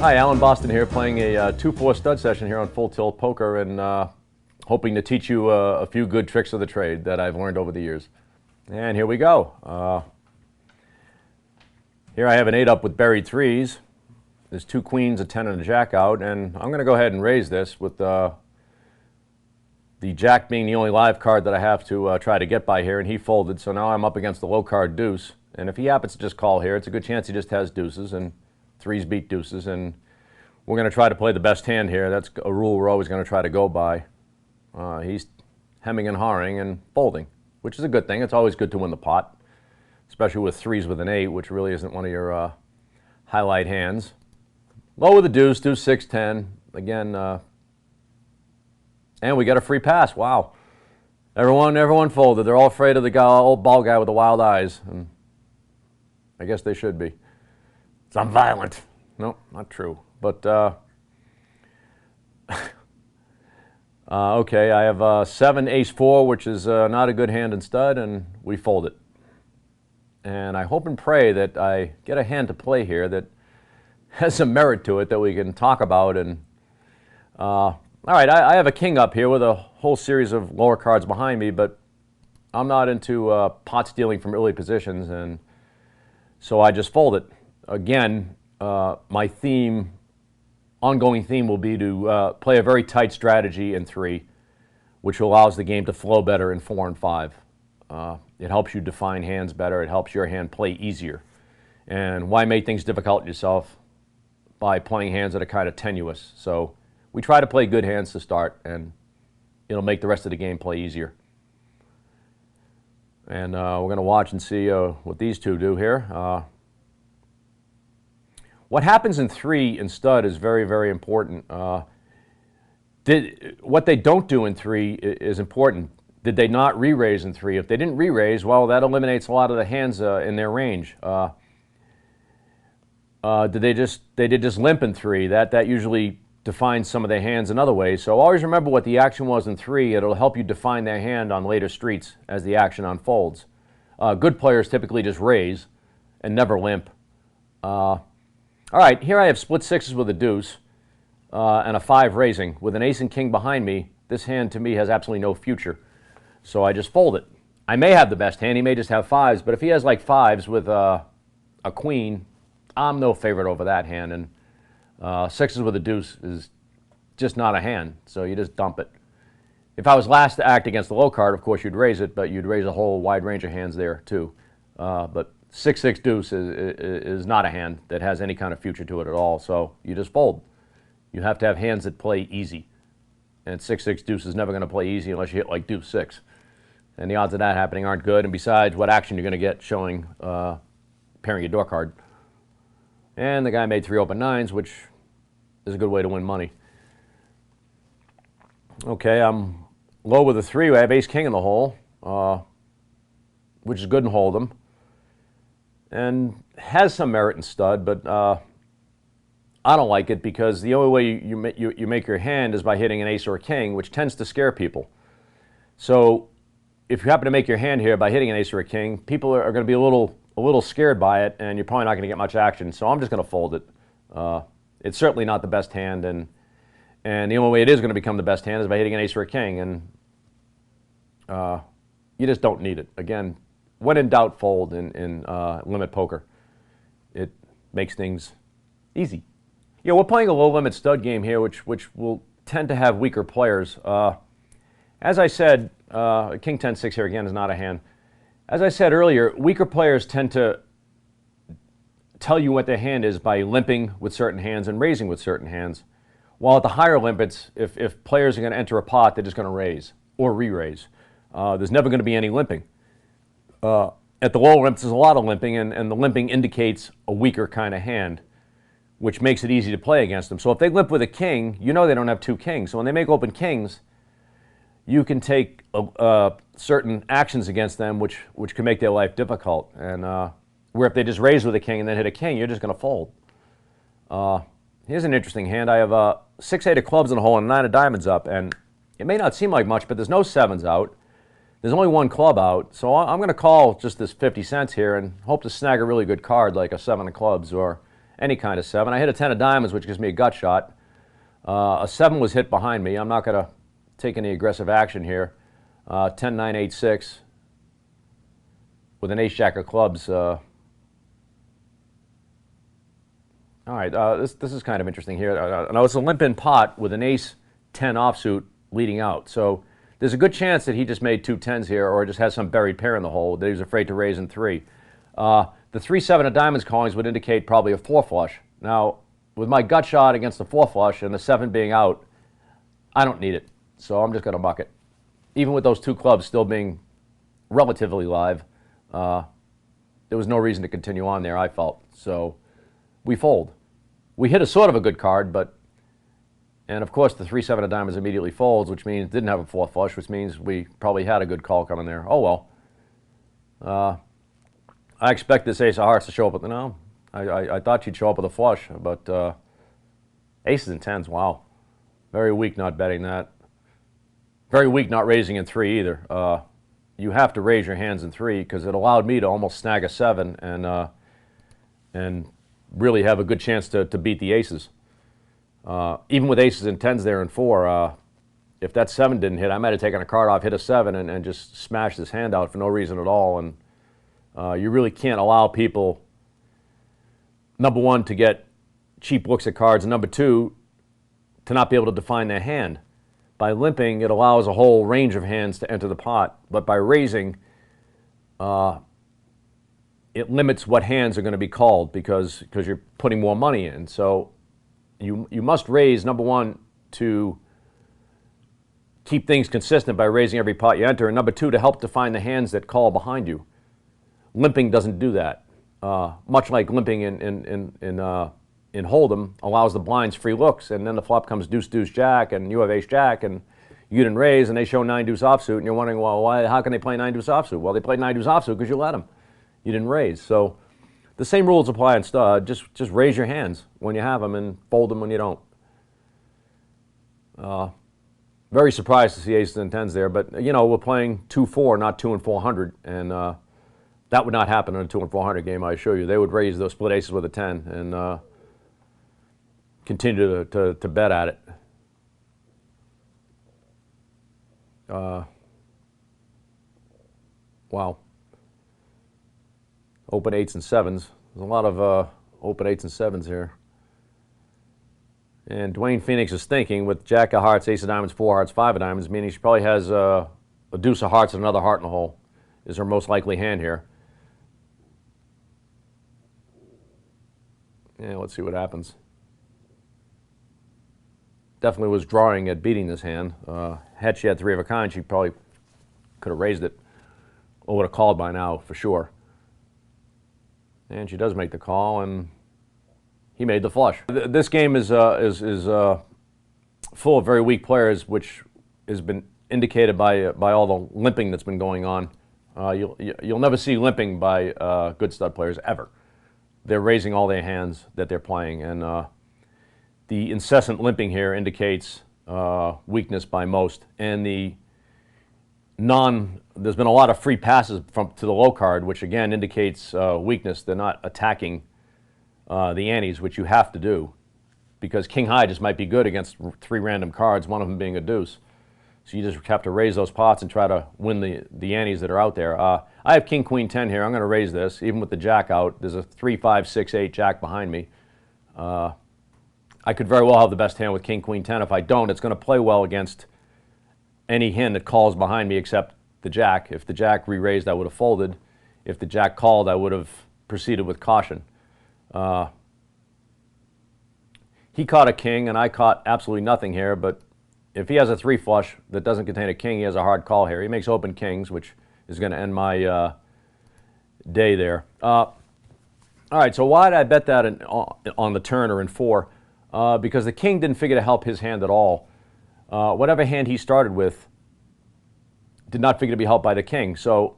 Hi, Alan Boston here, playing a 2-4 stud session here on Full Tilt Poker, and hoping to teach you a few good tricks of the trade that I've learned over the years. And here we go. Here I have an 8-up with buried threes. There's 2 queens, a 10, and a jack out, and I'm going to go ahead and raise this with the jack being the only live card that I have to try to get by here, and he folded, so now I'm up against the low card deuce. And if he happens to just call here, it's a good chance he just has deuces, and threes beat deuces, and we're going to try to play the best hand here. That's a rule we're always going to try to go by. He's hemming and hawing and folding, which is a good thing. It's always good to win the pot, especially with threes with an 8, which really isn't one of your highlight hands. Low with the deuce, deuce 6, 10. Again, and we got a free pass. Wow. Everyone folded. They're all afraid of the guy, old bald guy with the wild eyes. And I guess they should be. I'm violent. No, not true. But, okay, I have 7, ace 4, which is not a good hand in stud, and we fold it. And I hope and pray that I get a hand to play here that has some merit to it that we can talk about. And all right, I have a king up here with a whole series of lower cards behind me, but I'm not into pot stealing from early positions, and so I just fold it. Again, my ongoing theme will be to play a very tight strategy in 3, which allows the game to flow better in 4 and 5. It helps you define hands better. It helps your hand play easier. And why make things difficult yourself by playing hands that are kind of tenuous? So we try to play good hands to start, and it'll make the rest of the game play easier. And we're going to watch and see what these two do here. What happens in 3 in stud is very, very important. What they don't do in 3 is important. Did they not re-raise in 3? If they didn't re-raise, well, that eliminates a lot of the hands in their range. Did they just limp in 3? That usually defines some of their hands in other ways. So always remember what the action was in 3. It'll help you define their hand on later streets as the action unfolds. Good players typically just raise and never limp. All right, here I have split 6s with a deuce and a 5 raising. With an ace and king behind me, this hand to me has absolutely no future. So I just fold it. I may have the best hand. He may just have 5s, but if he has like 5s with a queen, I'm no favorite over that hand. And 6s with a deuce is just not a hand, so you just dump it. If I was last to act against the low card, of course you'd raise it, but you'd raise a whole wide range of hands there too. But 6-6 deuce is not a hand that has any kind of future to it at all, so you just fold. You have to have hands that play easy. And 6-6 deuce is never going to play easy unless you hit like deuce 6. And the odds of that happening aren't good, and besides, what action you're going to get showing pairing your door card. And the guy made 3 open 9s, which is a good way to win money. Okay, I'm low with a 3. I have ace-king in the hole, which is good in hold'em. And has some merit in stud, but I don't like it because the only way you make your hand is by hitting an ace or a king, which tends to scare people. So if you happen to make your hand here by hitting an ace or a king, people are going to be a little scared by it, and you're probably not going to get much action. So I'm just going to fold it. It's certainly not the best hand, and the only way it is going to become the best hand is by hitting an ace or a king, and you just don't need it. Again, when in doubt, fold in limit poker. It makes things easy. Yeah, we're playing a low-limit stud game here, which will tend to have weaker players. As I said, king 10-6 here again is not a hand. As I said earlier, weaker players tend to tell you what their hand is by limping with certain hands and raising with certain hands. While at the higher limits, if players are going to enter a pot, they're just going to raise or re-raise. There's never going to be any limping. At the lower limits, there's a lot of limping, and the limping indicates a weaker kind of hand, which makes it easy to play against them. So if they limp with a king, you know they don't have 2 kings. So when they make open kings, you can take certain actions against them, which can make their life difficult. And where if they just raise with a king and then hit a king, you're just going to fold. Here's an interesting hand. I have 6-8 of clubs in the hole and 9 of diamonds up, and it may not seem like much, but there's no 7s out. There's only 1 club out, so I'm going to call just this 50 cents here and hope to snag a really good card like a 7 of clubs or any kind of 7. I hit a 10 of diamonds, which gives me a gut shot. A 7 was hit behind me. I'm not going to take any aggressive action here. 10, 9, 8, 6 with an ace-jack of clubs. All right, this is kind of interesting here. Now it's a limp-in pot with an ace-10 offsuit leading out. So there's a good chance that he just made 2 10s here, or just has some buried pair in the hole that he was afraid to raise in 3. The 3-7 of diamonds callings would indicate probably a 4 flush. Now, with my gut shot against the 4 flush and the 7 being out, I don't need it. So I'm just going to muck it. Even with those 2 clubs still being relatively live, there was no reason to continue on there, I felt. So we fold. We hit a sort of a good card, and of course the 3-7 of diamonds immediately folds, which means didn't have a 4 flush, which means we probably had a good call coming there. Oh well. I expect this ace of hearts to show up with, no, I thought she'd show up with a flush, but aces and 10s, wow. Very weak not betting that. Very weak not raising in 3 either. You have to raise your hands in 3 because it allowed me to almost snag a 7 and really have a good chance to beat the aces. Even with aces and 10s there in 4, if that 7 didn't hit, I might have taken a card off, hit a 7, and just smashed this hand out for no reason at all. And you really can't allow people, number one, to get cheap looks at cards, and number two, to not be able to define their hand. By limping, it allows a whole range of hands to enter the pot, but by raising, it limits what hands are going to be called because you're putting more money in. So you must raise, number one, to keep things consistent by raising every pot you enter, and number two, to help define the hands that call behind you. Limping doesn't do that. Much like limping in Hold'em allows the blinds free looks, and then the flop comes deuce, deuce, jack, and you have ace, jack, and you didn't raise, and they show 9 deuce offsuit, and you're wondering, well, how can they play 9 deuce offsuit? Well, they played 9 deuce offsuit because you let them. You didn't raise. So the same rules apply in stud. Just raise your hands when you have them and fold them when you don't. Very surprised to see aces and 10s there, but you know, we're playing 2-4, not 2 and 400, and that would not happen in a 2 and 400 game, I assure you. They would raise those split aces with a 10 and continue to bet at it. Wow. Open 8s and 7s. There's a lot of open 8s and 7s here. And Dwayne Phoenix is thinking with jack of hearts, ace of diamonds, 4 hearts, 5 of diamonds, meaning she probably has a deuce of hearts and another heart in the hole is her most likely hand here. Yeah, let's see what happens. Definitely was drawing at beating this hand. Had she had 3 of a kind, she probably could have raised it or would have called by now for sure. And she does make the call, and he made the flush. This game is full of very weak players, which has been indicated by all the limping that's been going on. You'll never see limping by good stud players ever. They're raising all their hands that they're playing, and the incessant limping here indicates weakness by most. And there's been a lot of free passes to the low card, which again indicates weakness. They're not attacking the antes, which you have to do, because king high just might be good against 3 random cards, one of them being a deuce. So you just have to raise those pots and try to win the antes that are out there. I have king, queen, 10 here. I'm going to raise this, even with the jack out. There's a 3, 5, 6, 8 jack behind me. I could very well have the best hand with king, queen, 10. If I don't, it's going to play well against any hand that calls behind me except the jack. If the jack re-raised, I would have folded. If the jack called, I would have proceeded with caution. He caught a king, and I caught absolutely nothing here, but if he has a 3 flush that doesn't contain a king, he has a hard call here. He makes open kings, which is going to end my day there. All right, so why did I bet that on the turn or in 4? Because the king didn't figure to help his hand at all. Whatever hand he started with did not figure to be helped by the king. So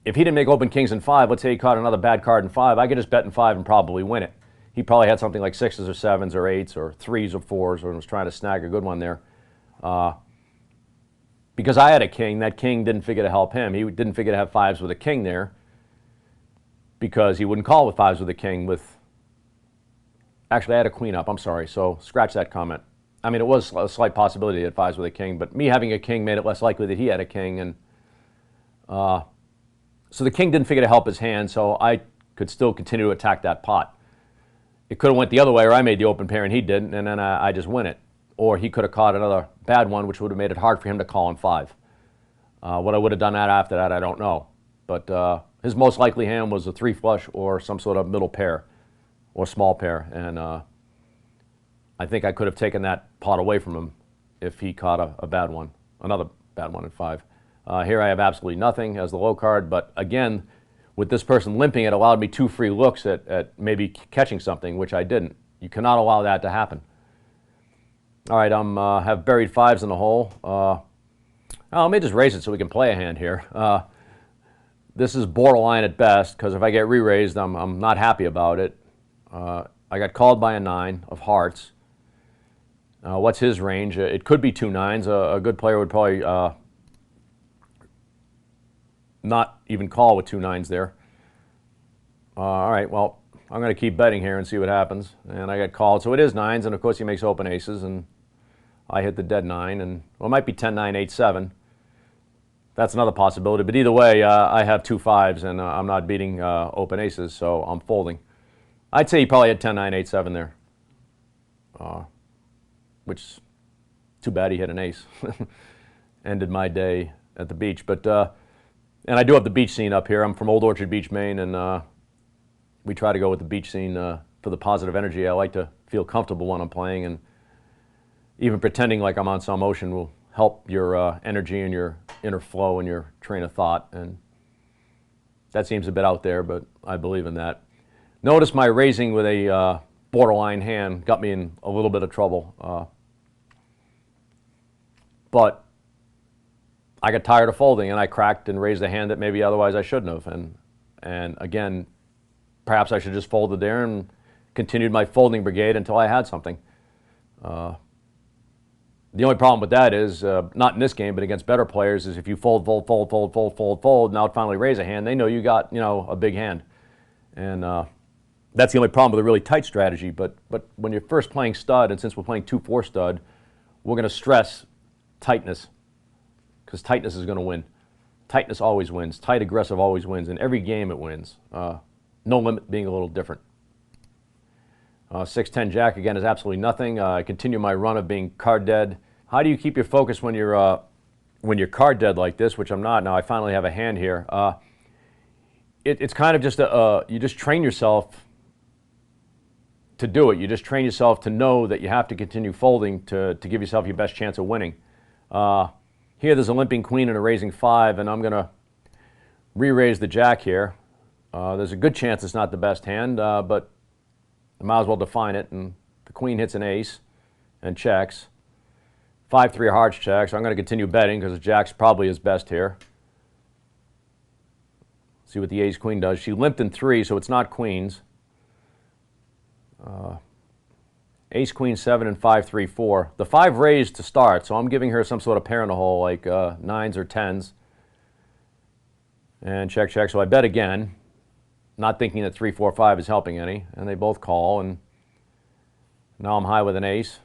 if he didn't make open kings in 5, let's say he caught another bad card in 5, I could just bet in 5 and probably win it. He probably had something like 6s or 7s or 8s or 3s or 4s, or was trying to snag a good one there. Because I had a king, that king didn't figure to help him. He didn't figure to have 5s with a king there, because he wouldn't call with 5s with a king with Actually, I had a queen up. I'm sorry. So scratch that comment. I mean, it was a slight possibility he had fives with a king, but me having a king made it less likely that he had a king. And so the king didn't figure to help his hand, so I could still continue to attack that pot. It could have went the other way, or I made the open pair and he didn't, and then I just win it. Or he could have caught another bad one, which would have made it hard for him to call on 5. What I would have done after that, I don't know. But his most likely hand was a 3 flush or some sort of middle pair or small pair. And I think I could have taken that pot away from him if he caught a bad one, another bad one at 5. Here I have absolutely nothing as the low card. But again, with this person limping, it allowed me 2 free looks at maybe catching something, which I didn't. You cannot allow that to happen. All right, have buried 5s in the hole. Let me just raise it so we can play a hand here. This is borderline at best, because if I get re-raised, I'm not happy about it. I got called by a 9 of hearts. What's his range? It could be 2 9s. A good player would probably not even call with 2 9s there. All right, well, I'm going to keep betting here and see what happens. And I got called, so it is 9s, and of course he makes open aces, and I hit the dead 9, and well, it might be 10 9 8 7. That's another possibility, but either way, I have 2 5s, and I'm not beating open aces, so I'm folding. I'd say he probably had 10 9 8 7 there, which too bad he hit an ace. Ended my day at the beach, but and I do have the beach scene up here. I'm from Old Orchard Beach, Maine, and we try to go with the beach scene for the positive energy. I like to feel comfortable when I'm playing, and even pretending like I'm on some ocean will help your energy and your inner flow and your train of thought. And that seems a bit out there, but I believe in that. Notice my raising with a borderline hand got me in a little bit of trouble. But I got tired of folding, and I cracked and raised a hand that maybe otherwise I shouldn't have. And again, perhaps I should just folded there and continued my folding brigade until I had something. The only problem with that is, not in this game, but against better players, is if you fold, now finally raise a hand, they know you got, a big hand. And that's the only problem with a really tight strategy. But when you're first playing stud, and since we're playing 2-4 stud, we're going to stress tightness, because tightness is going to win. Tightness always wins. Tight aggressive always wins. In every game it wins. No limit being a little different. 6-10 jack again is absolutely nothing. I continue my run of being card dead. How do you keep your focus when you're card dead like this, which I'm not? Now I finally have a hand here. It's kind of just you just train yourself to do it. You just train yourself to know that you have to continue folding to give yourself your best chance of winning. Here there's a limping queen and a raising 5, and I'm going to re-raise the jack here. There's a good chance it's not the best hand, but I might as well define it. And the queen hits an ace and checks. 5-3 hearts check, so I'm going to continue betting because the jack's probably his best here. See what the ace queen does. She limped in 3, so it's not queens. Ace queen 7 and 5-3 4. The 5 raised to start, so I'm giving her some sort of pair in the hole, like 9s or 10s. And check, check. So I bet again, not thinking that 3, 4, 5 is helping any, and they both call. And now I'm high with an ace.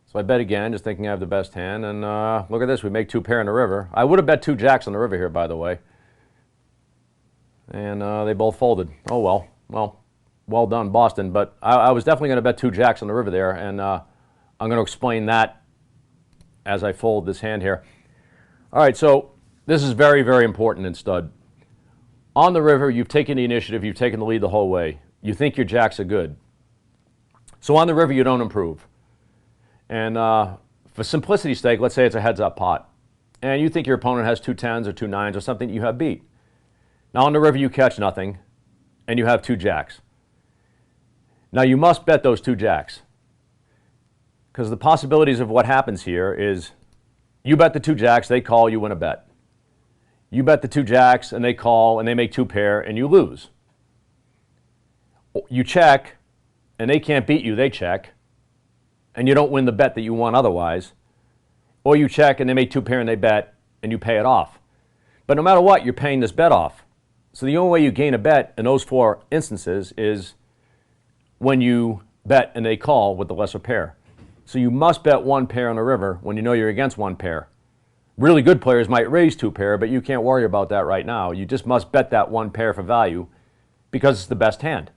So I bet again, just thinking I have the best hand. And look at this, we make 2 pair in the river. I would have bet 2 jacks on the river here, by the way. And they both folded. Oh, well done, Boston. But I was definitely going to bet 2 jacks on the river there, and I'm going to explain that as I fold this hand here. All right, so this is very, very important in stud. On the river, you've taken the initiative, you've taken the lead the whole way. You think your jacks are good. So on the river, you don't improve. And for simplicity's sake, let's say it's a heads-up pot, and you think your opponent has 2 10s or 2 9s or something you have beat. Now on the river, you catch nothing, and you have 2 jacks. Now you must bet those 2 jacks, because the possibilities of what happens here is you bet the 2 jacks, they call, you win a bet. You bet the 2 jacks, and they call, and they make 2 pair, and you lose. You check, and they can't beat you, they check, and you don't win the bet that you won otherwise. Or you check, and they make 2 pair, and they bet, and you pay it off. But no matter what, you're paying this bet off. So the only way you gain a bet in those 4 instances is when you bet and they call with the lesser pair. So you must bet 1 pair on the river when you know you're against 1 pair. Really good players might raise 2 pair, but you can't worry about that right now. You just must bet that 1 pair for value because it's the best hand.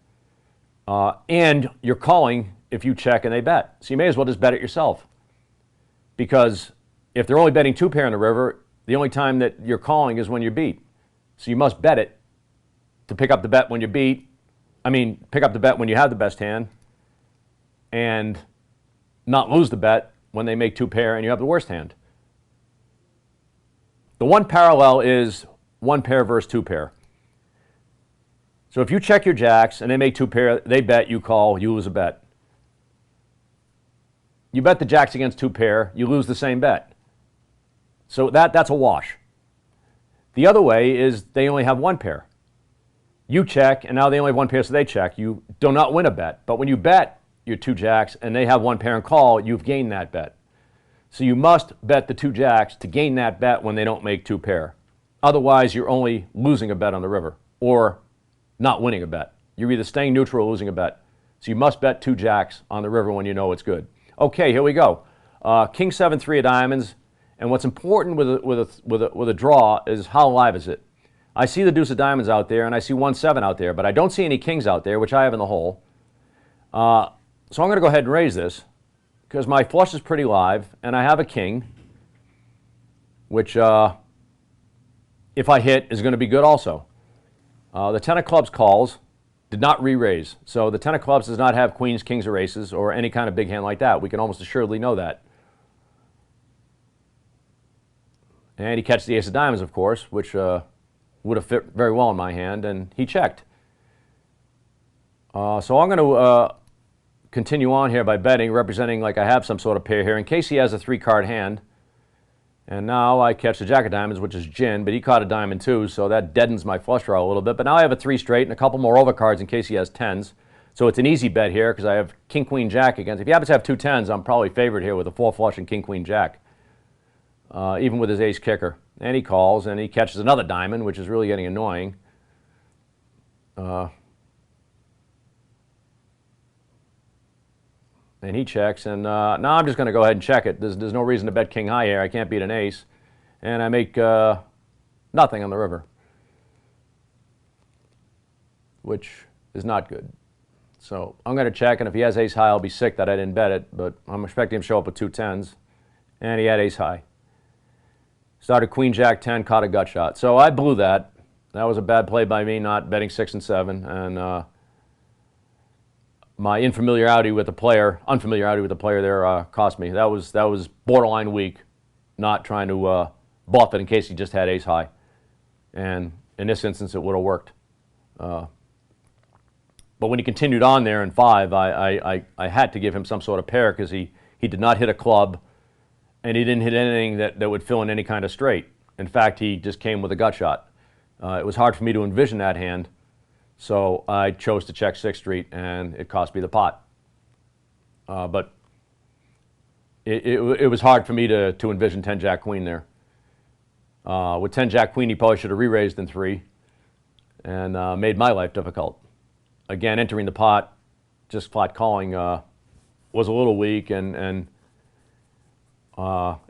And you're calling if you check and they bet. So you may as well just bet it yourself. Because if they're only betting 2 pair on the river, the only time that you're calling is when you're beat. So you must bet it to pick up the bet when you're beat. Pick up the bet when you have the best hand and not lose the bet when they make 2 pair and you have the worst hand. The one parallel is 1 pair versus 2 pair. So if you check your jacks and they make 2 pair, they bet, you call, you lose a bet. You bet the jacks against 2 pair, you lose the same bet. So that's a wash. The other way is they only have 1 pair. You check, and now they only have 1 pair, so they check. You do not win a bet. But when you bet your 2 jacks and they have 1 pair and call, you've gained that bet. So you must bet the 2 jacks to gain that bet when they don't make 2 pair. Otherwise, you're only losing a bet on the river or not winning a bet. You're either staying neutral or losing a bet. So you must bet 2 jacks on the river when you know it's good. Okay, here we go. King 7, 3 of diamonds. And what's important with a draw is how live is it? I see the deuce of diamonds out there, and I see 1, 7 out there, but I don't see any kings out there, which I have in the hole. So I'm going to go ahead and raise this because my flush is pretty live, and I have a king, which if I hit is going to be good also. The 10 of clubs calls, did not re-raise. So the 10 of clubs does not have queens, kings, or aces, or any kind of big hand like that. We can almost assuredly know that. And he catches the ace of diamonds, of course, which would have fit very well in my hand, and he checked. So I'm going to continue on here by betting, representing like I have some sort of pair here, in case he has a 3-card hand. And now I catch the jack of diamonds, which is gin, but he caught a diamond too, so that deadens my flush draw a little bit. But now I have a 3 straight and a couple more overcards in case he has 10s. So it's an easy bet here because I have king, queen, jack against. If he happens to have 2 10s, I'm probably favored here with a 4 flush and king, queen, jack. Even with his ace kicker. And he calls, and he catches another diamond, which is really getting annoying. And he checks, and now I'm just going to go ahead and check it. There's no reason to bet king high here. I can't beat an ace. And I make nothing on the river, which is not good. So I'm going to check, and if he has ace high, I'll be sick that I didn't bet it, but I'm expecting him to show up with 2 10s. And he had ace high. Started queen, jack, 10, caught a gut shot. So I blew that. That was a bad play by me, not betting 6 and 7. And my unfamiliarity with the player there cost me. That was borderline weak, not trying to bluff it in case he just had ace high. And in this instance, it would have worked. But when he continued on there in 5, I had to give him some sort of pair because he did not hit a club. And he didn't hit anything that would fill in any kind of straight. In fact, he just came with a gut shot. It was hard for me to envision that hand, so I chose to check 6th Street, and it cost me the pot. But it was hard for me to envision 10 Jack Queen there. With 10 Jack Queen, he probably should have re-raised in 3 and made my life difficult. Again, entering the pot, just flat calling was a little weak, and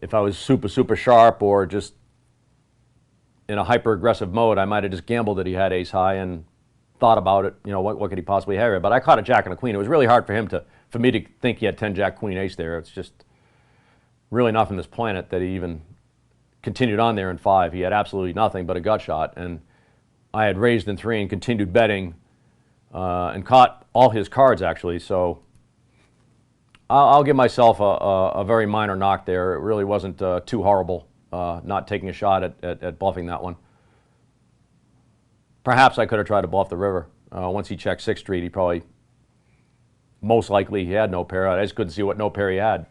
if I was super sharp or just in a hyper-aggressive mode, I might have just gambled that he had ace high and thought about it, what could he possibly have here? But I caught a jack and a queen. It was really hard for me to think he had 10 jack queen ace there. It's just really not from this planet that he even continued on there in 5. He had absolutely nothing but a gut shot, and I had raised in 3 and continued betting and caught all his cards actually, so I'll give myself a very minor knock there. It really wasn't too horrible not taking a shot at bluffing that one. Perhaps I could have tried to bluff the river. Once he checked 6th Street, he probably, most likely, he had no pair. I just couldn't see what no pair he had.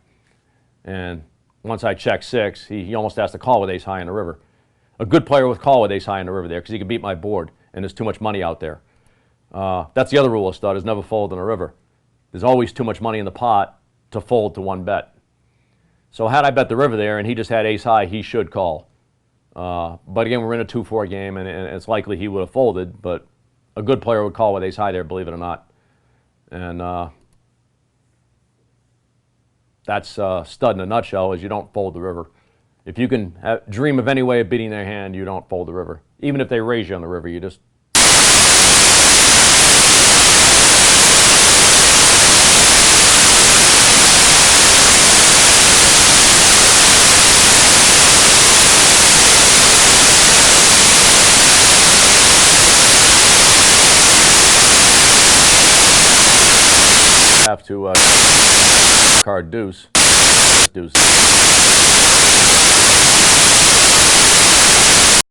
And once I checked 6, he almost has to call with ace high in the river. A good player would call with ace high in the river there because he could beat my board, and there's too much money out there. That's the other rule of stud, is never fold in a river. There's always too much money in the pot to fold to one bet. So had I bet the river there and he just had ace high, he should call. But again, we're in a 2-4 game, and it's likely he would have folded, but a good player would call with ace high there, believe it or not. And that's stud in a nutshell, is you don't fold the river. If you can dream of any way of beating their hand, you don't fold the river. Even if they raise you on the river, you just... have to card deuce. Deuce.